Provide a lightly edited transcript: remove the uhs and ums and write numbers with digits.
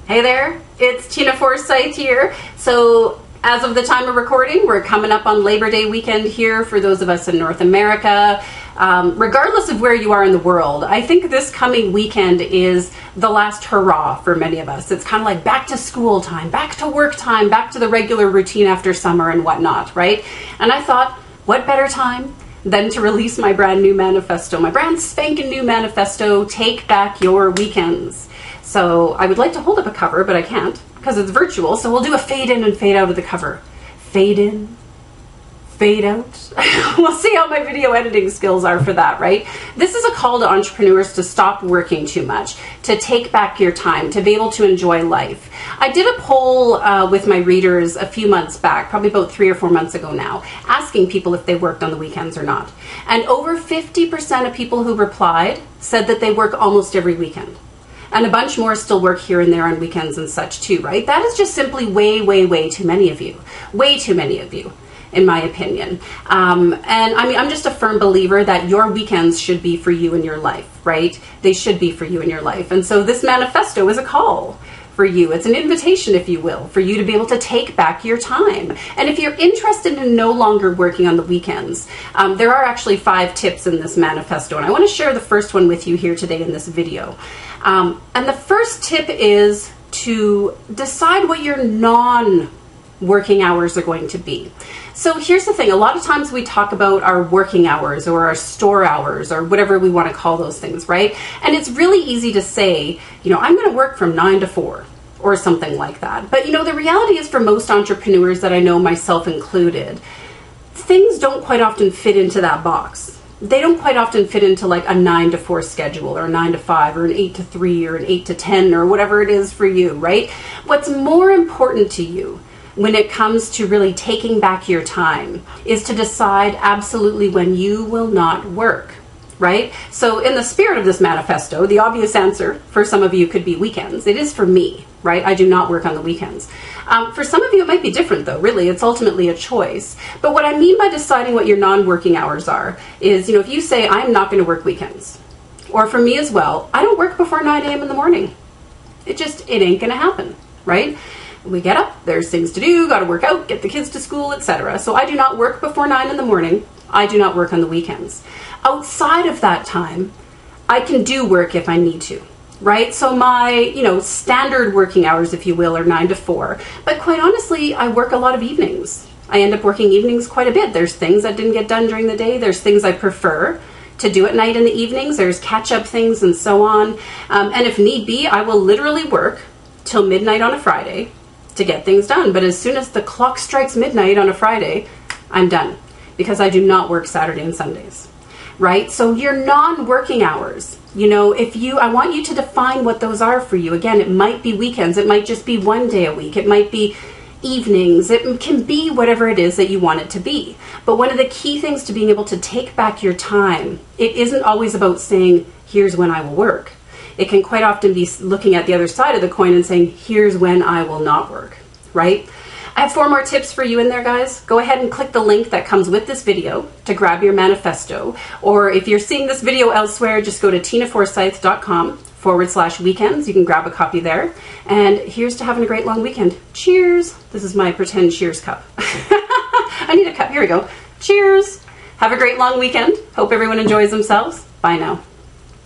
Hey there, it's Tina Forsyth here. So as of the time of recording, we're coming up on Labor Day weekend here for those of us in North America. Regardless of where you are in the world, I think this coming weekend is the last hurrah for many of us. It's kind of like back to school time, back to work time, back to the regular routine after summer and whatnot, right? And I thought, what better time than to release my brand new manifesto, my brand spanking new manifesto, Take Back Your Weekends. So I would like to hold up a cover, but I can't because it's virtual. So we'll do a fade in and fade out of the cover. Fade in, fade out. We'll see how my video editing skills are for that, right? This is a call to entrepreneurs to stop working too much, to take back your time, to be able to enjoy life. I did a poll with my readers a few months back, probably about 3 or 4 months ago now, asking people if they worked on the weekends or not. And over 50% of people who replied said that they work almost every weekend. And a bunch more still work here and there on weekends and such too, right? That is just simply way, way, way too many of you. Way too many of you, in my opinion. And I mean, I'm just a firm believer that your weekends should be for you in your life, right? They should be for you in your life. And so this manifesto is a call for you. It's an invitation, if you will, for you to be able to take back your time. And if you're interested in no longer working on the weekends, there are actually 5 tips in this manifesto. And I want to share the first one with you here today in this video. And the first tip is to decide what your non-working hours are going to be. So here's the thing. A lot of times we talk about our working hours or our store hours or whatever we want to call those things, right? And it's really easy to say, you know, I'm going to work from 9 to 4 or something like that. But, you know, the reality is for most entrepreneurs that I know, myself included, things don't quite often fit into that box. They don't quite often fit into like a 9 to 4 schedule or a 9 to 5 or an 8 to 3 or an 8 to 10 or whatever it is for you, right? What's more important to you when it comes to really taking back your time is to decide absolutely when you will not work, right? So in the spirit of this manifesto, the obvious answer for some of you could be weekends. It is for me, right? I do not work on the weekends. For some of you, it might be different though, really. It's ultimately a choice. But what I mean by deciding what your non-working hours are is, you know, if you say, I'm not going to work weekends, or for me as well, I don't work before 9 a.m. in the morning. It ain't going to happen, right? We get up, there's things to do, got to work out, get the kids to school, etc. So I do not work before 9 in the morning. I do not work on the weekends. Outside of that time, I can do work if I need to, right? So my, you know, standard working hours, if you will, are 9 to 4. But quite honestly, I work a lot of evenings. I end up working evenings quite a bit. There's things that didn't get done during the day. There's things I prefer to do at night in the evenings. There's catch-up things and so on. And if need be, I will literally work till midnight on a Friday to get things done. But as soon as the clock strikes midnight on a Friday, I'm done because I do not work Saturday and Sundays, right? So your non-working hours, you know, I want you to define what those are for you. Again, it might be weekends. It might just be 1 day a week. It might be evenings. It can be whatever it is that you want it to be. But one of the key things to being able to take back your time, it isn't always about saying, here's when I will work. It can quite often be looking at the other side of the coin and saying, here's when I will not work, right? I have 4 more tips for you in there, guys. Go ahead and click the link that comes with this video to grab your manifesto. Or if you're seeing this video elsewhere, just go to tinaforsyth.com/weekends. You can grab a copy there. And here's to having a great long weekend. Cheers. This is my pretend cheers cup. I need a cup. Here we go. Cheers. Have a great long weekend. Hope everyone enjoys themselves. Bye now.